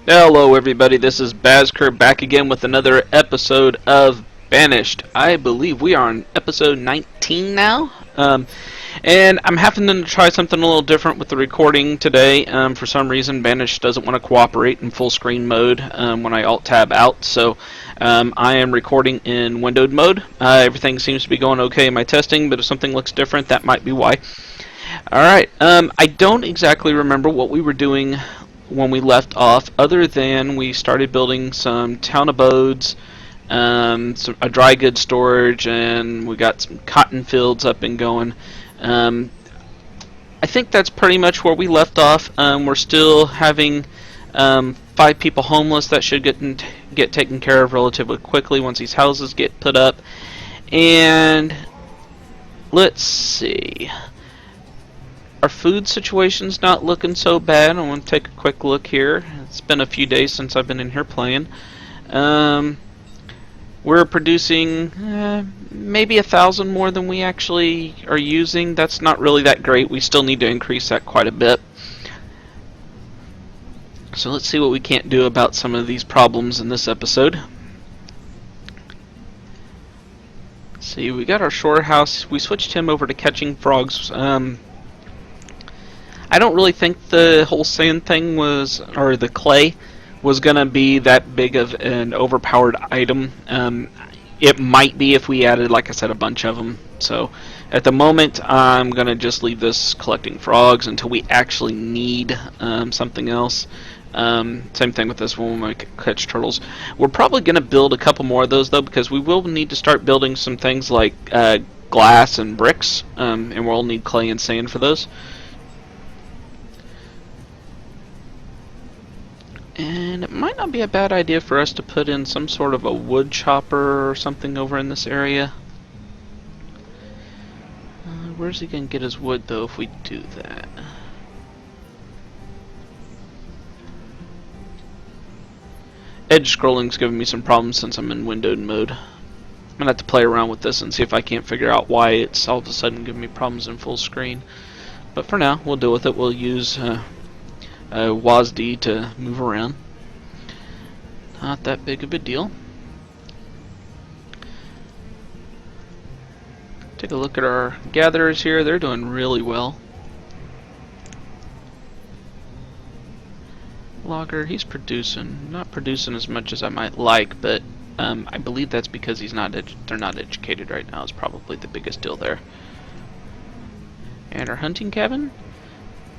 Hello everybody, this is Bazker back again with another episode of Banished. I believe we are on episode 19 now. And I'm having to try something a little different with the recording today. For some reason, Banished doesn't want to cooperate in full screen mode when I Alt-Tab out, so I am recording in windowed mode. Everything seems to be going okay in my testing, but if something looks different, that might be why. Alright, I don't exactly remember what we were doing when we left off, other than we started building some town abodes, a dry goods storage, and we got some cotton fields up and going. I think that's pretty much where we left off. We're still having 5 people homeless. That should get taken care of relatively quickly once these houses get put up. And let's see. Our food situation's not looking so bad. I want to take a quick look here. It's been a few days since I've been in here playing. We're producing maybe 1,000 more than we actually are using. That's not really that great. We still need to increase that quite a bit. So let's see what we can't do about some of these problems in this episode. See, we got our shore house. We switched him over to catching frogs. I don't really think the whole sand thing was, or the clay, was going to be that big of an overpowered item. It might be if we added, like I said, a bunch of them. So at the moment, I'm going to just leave this collecting frogs until we actually need something else. Same thing with this one when we catch turtles. We're probably going to build a couple more of those, though, because we will need to start building some things like glass and bricks, and we'll need clay and sand for those. And it might not be a bad idea for us to put in some sort of a wood chopper or something over in this area. Where's he going to get his wood, though, if we do that? Edge scrolling's giving me some problems since I'm in windowed mode. I'm going to have to play around with this and see if I can't figure out why it's all of a sudden giving me problems in full screen. But for now, we'll deal with it. We'll use WASD to move around. Not that big of a deal. Take a look at our gatherers here. They're doing really well. Logger, he's producing. Not producing as much as I might like, but I believe that's because they're not educated right now is probably the biggest deal there. And our hunting cabin?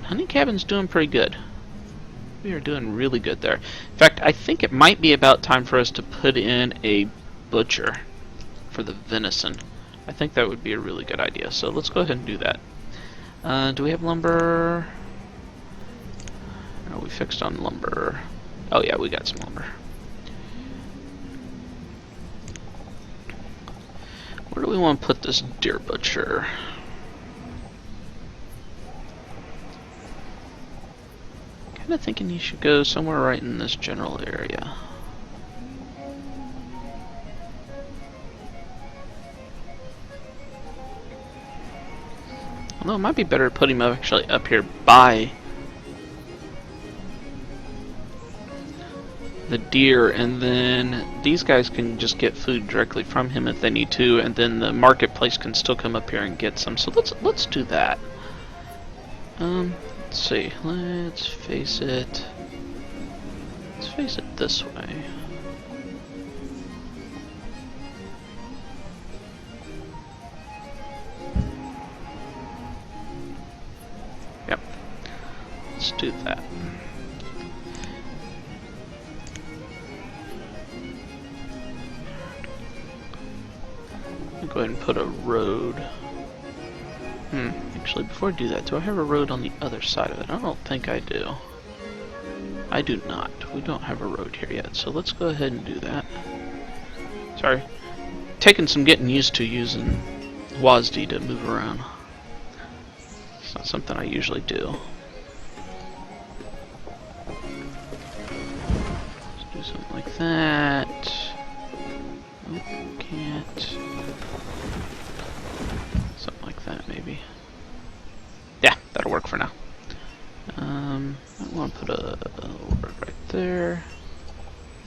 Hunting cabin's doing pretty good. We are doing really good there. In fact, I think it might be about time for us to put in a butcher for the venison. I think that would be a really good idea. So let's go ahead and do that. Do we have lumber? No, we fixed on lumber. Oh yeah, we got some lumber. Where do we want to put this deer butcher? I'm kind of thinking he should go somewhere right in this general area. Although it might be better to put him actually up here by the deer, and then these guys can just get food directly from him if they need to, and then the marketplace can still come up here and get some. So let's do that. Let's see. Let's face it. Let's face it this way. Yep. Let's do that. I'll go ahead and put a road. Actually, before I do that, do I have a road on the other side of it? I don't think I do. I do not. We don't have a road here yet, so let's go ahead and do that. Sorry. Taking some getting used to using WASD to move around. It's not something I usually do. Let's do something like that. Nope, can't. Something like that, maybe. Yeah, that'll work for now. want to put a word right there,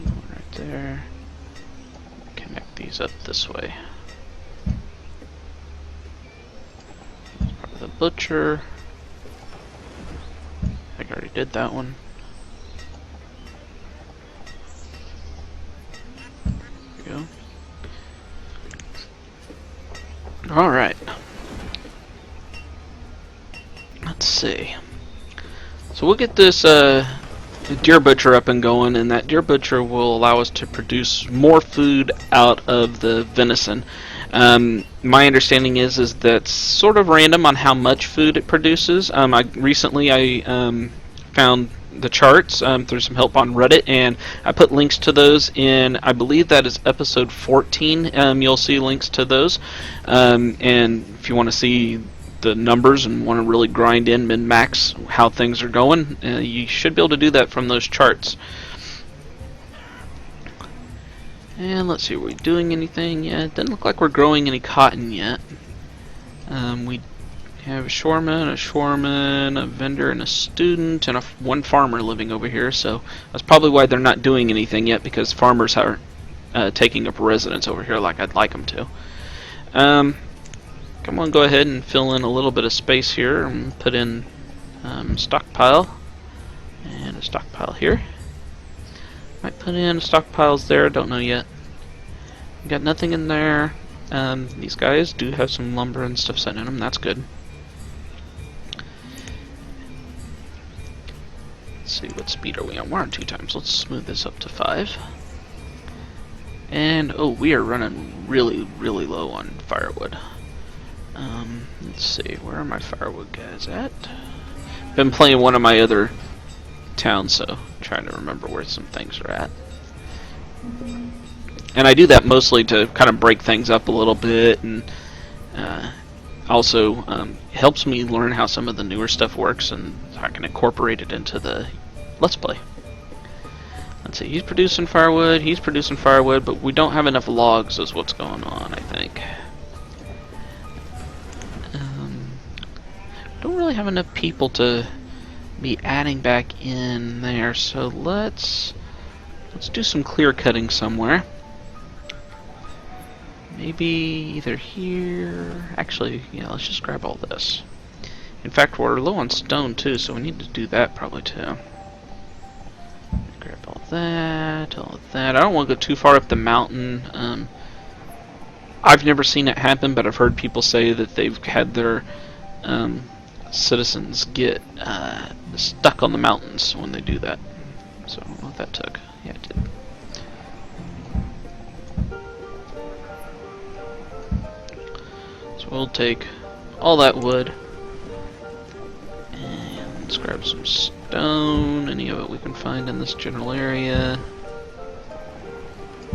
one right there. Connect these up this way. Part of the butcher. I think I already did that one. There we go. Alright. Let's see. So we'll get this deer butcher up and going, and that deer butcher will allow us to produce more food out of the venison. My understanding is that's sort of random on how much food it produces. Recently I found the charts through some help on Reddit, and I put links to those in, I believe that is episode 14. You'll see links to those, and if you want to see the numbers and want to really grind in min-max how things are going, you should be able to do that from those charts. And let's see, are we doing anything yet? It doesn't look like we're growing any cotton yet. We have a shoreman, a vendor, and a student, and one farmer living over here, so that's probably why they're not doing anything yet, because farmers are taking up residence over here like I'd like them to. Come on, go ahead and fill in a little bit of space here and put in stockpile and a stockpile here. Might put in stockpiles there, don't know yet. Got nothing in there. These guys do have some lumber and stuff sitting in them, that's good. Let's see, what speed are we on? We're on 2 times. Let's smooth this up to 5. And, oh, we are running really, really low on firewood. Let's see, where are my firewood guys at? Been playing one of my other towns, so trying to remember where some things are at. And I do that mostly to kind of break things up a little bit, and also helps me learn how some of the newer stuff works, and I can incorporate it into the Let's Play. Let's see, he's producing firewood, but we don't have enough logs is what's going on, I think. Don't really have enough people to be adding back in there, so let's do some clear cutting somewhere. Maybe either here. Actually, yeah, let's just grab all this. In fact, we're low on stone too, so we need to do that probably too. Grab all that, all of that. I don't want to go too far up the mountain. I've never seen it happen, but I've heard people say that they've had their citizens get stuck on the mountains when they do that. So I don't know what that took. Yeah, it did. So we'll take all that wood and let's grab some stone, any of it we can find in this general area.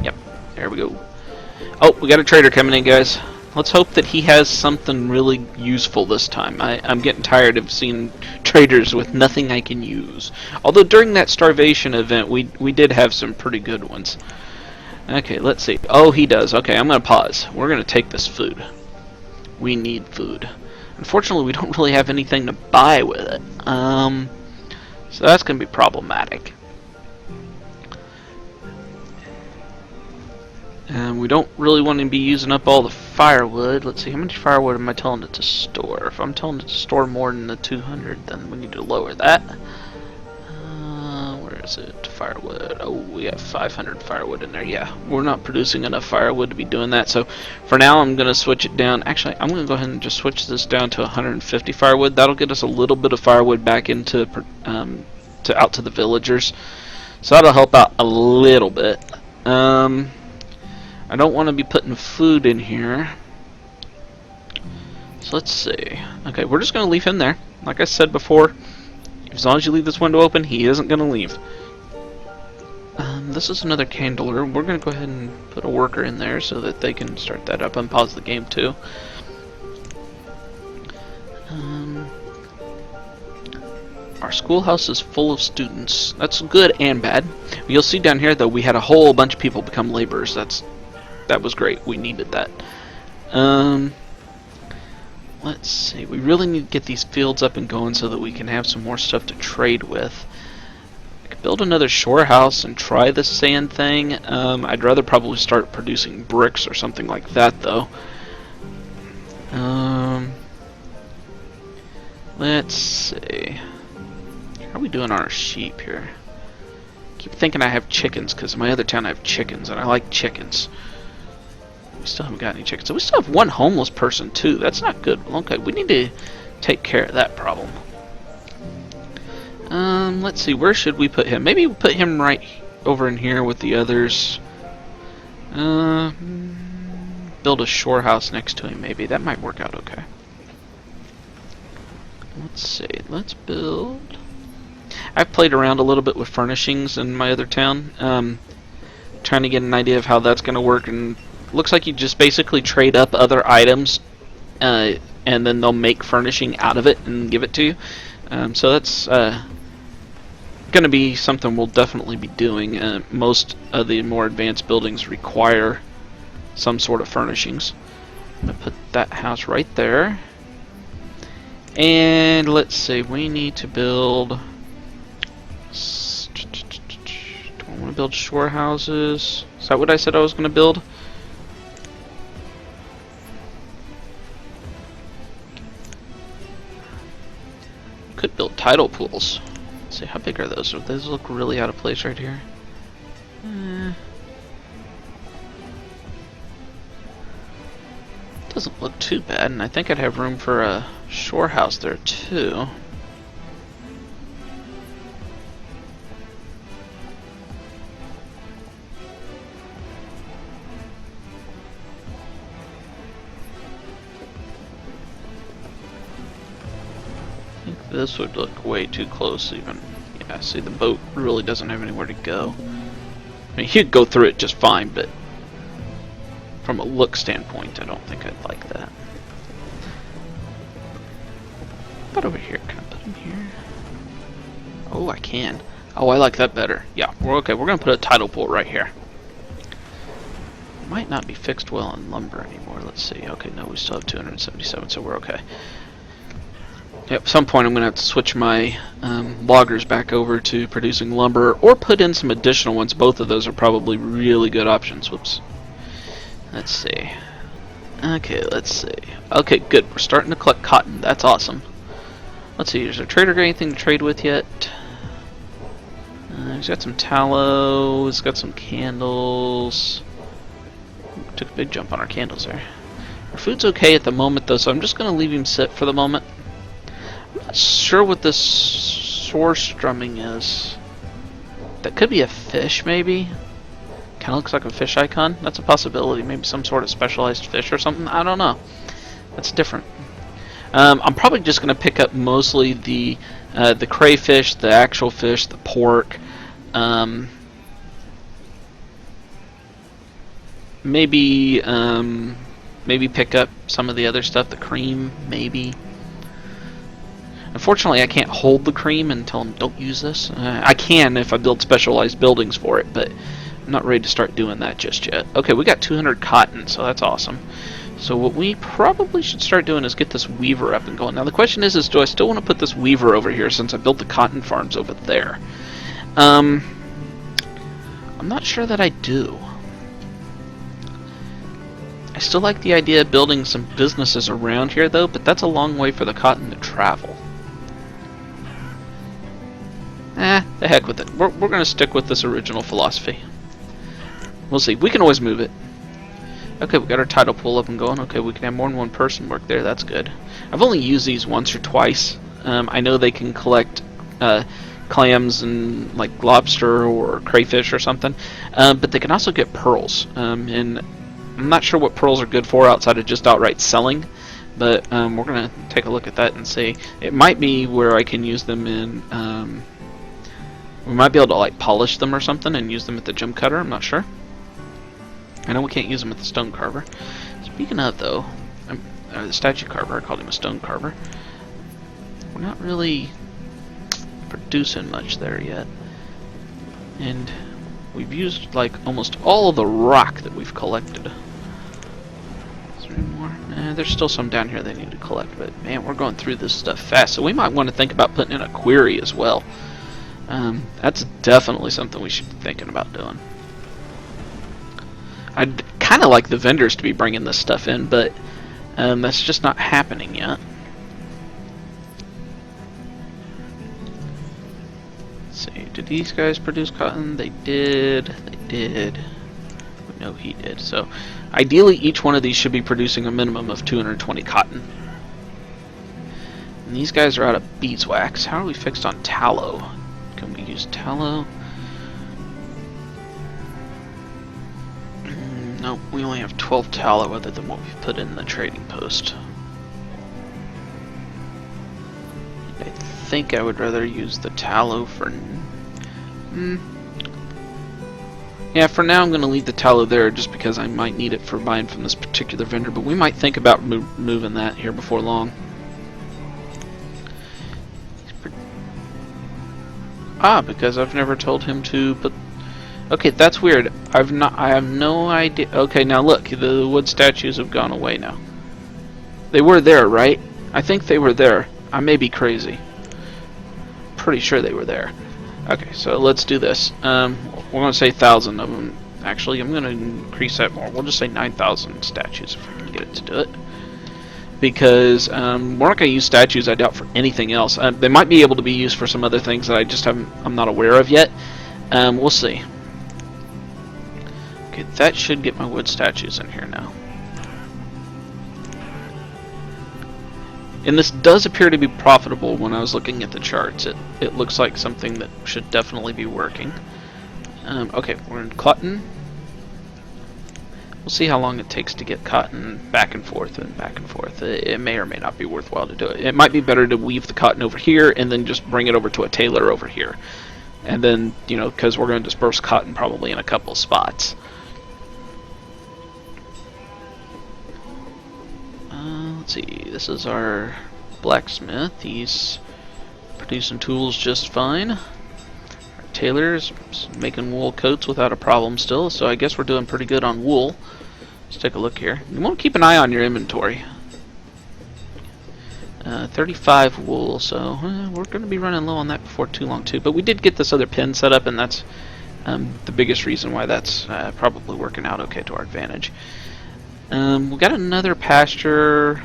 Yep, there we go. Oh, we got a trader coming in, guys. Let's hope that he has something really useful this time. I'm getting tired of seeing traders with nothing I can use. Although during that starvation event, we did have some pretty good ones. Okay, let's see. Oh, he does. Okay, I'm going to pause. We're going to take this food. We need food. Unfortunately, we don't really have anything to buy with it. So that's going to be problematic. And we don't really want to be using up all the firewood. Let's see, how much firewood am I telling it to store? If I'm telling it to store more than the 200, then we need to lower that. Where is it? Firewood. Oh, we have 500 firewood in there. Yeah, we're not producing enough firewood to be doing that. So for now, I'm going to switch it down. Actually, I'm going to go ahead and just switch this down to 150 firewood. That'll get us a little bit of firewood back into out to the villagers. So that'll help out a little bit. I don't want to be putting food in here. So let's see. Okay, we're just going to leave him there. Like I said before, as long as you leave this window open, he isn't going to leave. This is another candler. We're going to go ahead and put a worker in there so that they can start that up and pause the game too. Our schoolhouse is full of students. That's good and bad. You'll see down here, though, we had a whole bunch of people become laborers. That was great. We needed that. Let's see. We really need to get these fields up and going so that we can have some more stuff to trade with. build another shore house and try the sand thing. I'd rather probably start producing bricks or something like that, though. Let's see. How are we doing on our sheep here? Keep thinking I have chickens, because in my other town I have chickens, and I like chickens. We still haven't got any chickens. So we still have one homeless person, too. That's not good. Okay, we need to take care of that problem. Let's see, where should we put him? Maybe we'll put him right over in here with the others. Build a shore house next to him, maybe. That might work out okay. Let's see, let's build... I've played around a little bit with furnishings in my other town, trying to get an idea of how that's going to work, and looks like you just basically trade up other items, and then they'll make furnishing out of it and give it to you. So that's going to be something we'll definitely be doing. Most of the more advanced buildings require some sort of furnishings. I'm going to put that house right there. And let's see, we need to build... Do I want to build shore houses? Is that what I said I was going to build? Could build tidal pools. Let's see, how big are those? Those look really out of place right here. Doesn't look too bad, and I think I'd have room for a shore house there too. I think this would look way too close even. Yeah, see, the boat really doesn't have anywhere to go. I mean, he'd go through it just fine, but from a look standpoint, I don't think I'd like that. But over here, can I put him here? Oh, I can. Oh, I like that better. Yeah, we're okay. We're gonna put a tidal pool right here. Might not be fixed well on lumber anymore. Let's see. Okay, no, we still have 277, so we're okay. Yep, at some point I'm gonna have to switch my loggers back over to producing lumber, or put in some additional ones. Both of those are probably really good options. Whoops. Let's see. Okay, let's see. Okay, good. We're starting to collect cotton. That's awesome. Let's see. Is our trader got anything to trade with yet? He's got some tallow. He's got some candles. Took a big jump on our candles there. Our food's okay at the moment, though, so I'm just going to leave him sit for the moment. I'm not sure what this shore strumming is. That could be a fish, maybe. Kind of looks like a fish icon. That's a possibility. Maybe some sort of specialized fish or something. I don't know. That's different. I'm probably just going to pick up mostly the crayfish, the actual fish, the pork. Maybe pick up some of the other stuff. The cream, maybe. Unfortunately, I can't hold the cream and tell them don't use this. I can if I build specialized buildings for it, but I'm not ready to start doing that just yet. Okay, we got 200 cotton, so that's awesome. So what we probably should start doing is get this weaver up and going. Now the question is do I still want to put this weaver over here since I built the cotton farms over there? I'm not sure that I do. I still like the idea of building some businesses around here though, but that's a long way for the cotton to travel. The heck with it. We're going to stick with this original philosophy. We'll see. We can always move it. Okay, we got our tidal pool up and going. Okay, we can have more than one person work there. That's good. I've only used these once or twice. I know they can collect clams and like lobster or crayfish or something, but they can also get pearls. And I'm not sure what pearls are good for outside of just outright selling, but we're going to take a look at that and see. It might be where I can use them in... we might be able to like polish them or something and use them at the gem cutter. I'm not sure. I know we can't use them at the stone carver. Speaking of, though, the statue carver, I called him a stone carver. We're not really producing much there yet. And we've used, like, almost all of the rock that we've collected. Is there any more? There's still some down here they need to collect, but, man, we're going through this stuff fast. So we might want to think about putting in a query as well. That's definitely something we should be thinking about doing. I'd kind of like the vendors to be bringing this stuff in, but that's just not happening yet. Let's see, did these guys produce cotton? They did. They did. No, he did. So, ideally, each one of these should be producing a minimum of 220 cotton. And these guys are out of beeswax. How are we fixed on tallow? Can we use tallow? Nope, we only have 12 tallow other than what we've put in the trading post. I think I would rather use the tallow for... Yeah, for now I'm going to leave the tallow there just because I might need it for buying from this particular vendor, but we might think about moving that here before long. Because I've never told him to put... Okay, that's weird. I have no idea. Okay, now look, the wood statues have gone away now. They were there, right? I think they were there. I may be crazy. Pretty sure they were there. Okay, so let's do this. We're going to say 1,000 of them. Actually, I'm going to increase that more. We'll just say 9,000 statues if I can get it to do it. Because we're not going to use statues, I doubt, for anything else. They might be able to be used for some other things that I'm not aware of yet. We'll see. Okay, that should get my wood statues in here now. And this does appear to be profitable when I was looking at the charts. It looks like something that should definitely be working. Okay, we're in cotton. We'll see how long it takes to get cotton back and forth and back and forth. It may or may not be worthwhile to do it. It might be better to weave the cotton over here and then just bring it over to a tailor over here. And then, you know, because we're going to disperse cotton probably in a couple of spots. Let's see, this is our blacksmith. He's producing tools just fine. Our tailor's making wool coats without a problem still, so I guess we're doing pretty good on wool. Let's take a look here. You want to keep an eye on your inventory. 35 wool, so we're going to be running low on that before too long too. But we did get this other pin set up, and that's the biggest reason why that's probably working out okay to our advantage. We got another pasture.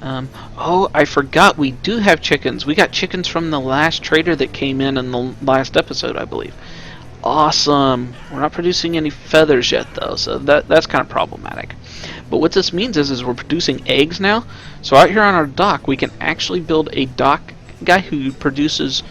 Oh, I forgot, we do have chickens. We got chickens from the last trader that came in the last episode, I believe. Awesome. We're not producing any feathers yet, though, so that's kind of problematic. But what this means is we're producing eggs now. So out here on our dock, we can actually build a dock guy who produces.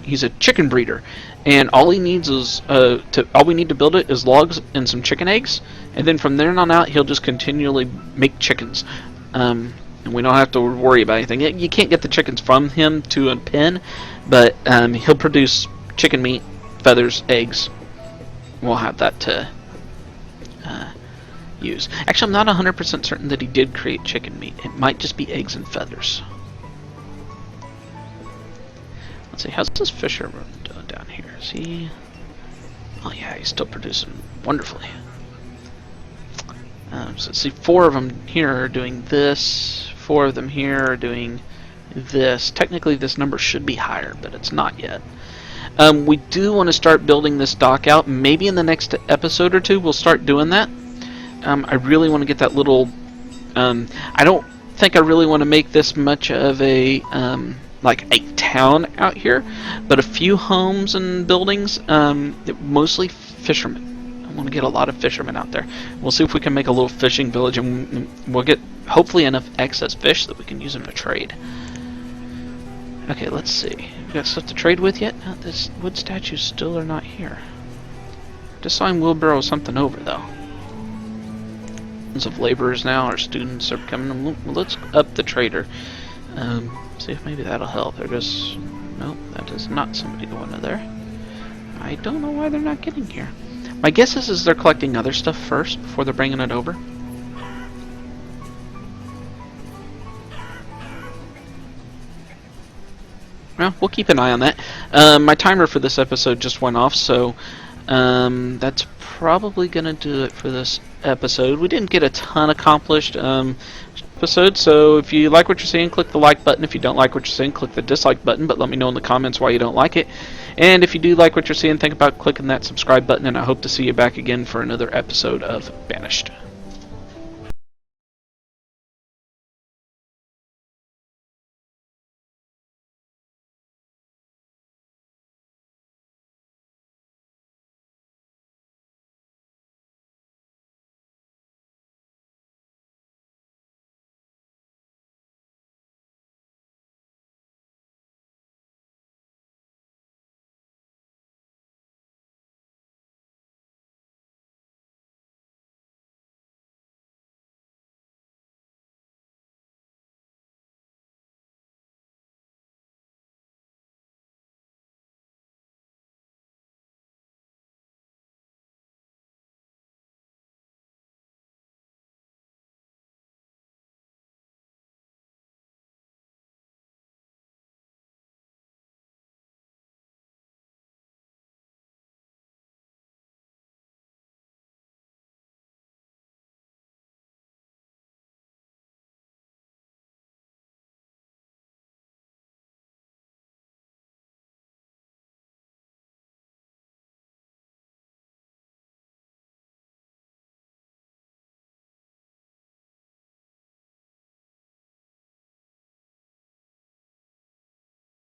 He's a chicken breeder, and all he needs is all we need to build it is logs and some chicken eggs, and then from there on out, he'll just continually make chickens. And we don't have to worry about anything. You can't get the chickens from him to a pen, but he'll produce chicken meat, feathers, eggs. We'll have that to use. Actually, I'm not 100% certain that he did create chicken meat. It might just be eggs and feathers. Let's see, how's this fisherman doing down here? Is he... Oh yeah, he's still producing wonderfully. So let's see, 4 of them here are doing this. 4 of them here are doing this. Technically this number should be higher, but it's not yet. We do want to start building this dock out. Maybe in the next episode or 2 we'll start doing that. I really want to get that little... I don't think I really want to make this much of a... like a town out here, but a few homes and buildings, mostly fishermen. I want to get a lot of fishermen out there. We'll see if we can make a little fishing village, and we'll get hopefully enough excess fish that we can use them to trade. Okay, let's see. We got stuff to trade with yet? No, this wood statues still are not here. Just saw him wheelbarrow something over though. Of laborers now, our students are coming. Let's up the trader. See if maybe that'll help. There goes... Nope, that is not somebody going to there. I don't know why they're not getting here. My guess is they're collecting other stuff first before they're bringing it over. Well, we'll keep an eye on that. My timer for this episode just went off, so that's probably going to do it for this episode. We didn't get a ton accomplished. Put episode. So if you like what you're seeing, click the like button. If you don't like what you're seeing, click the dislike button, but let me know in the comments why you don't like it. And if you do like what you're seeing, think about clicking that subscribe button, and I hope to see you back again for another episode of Banished.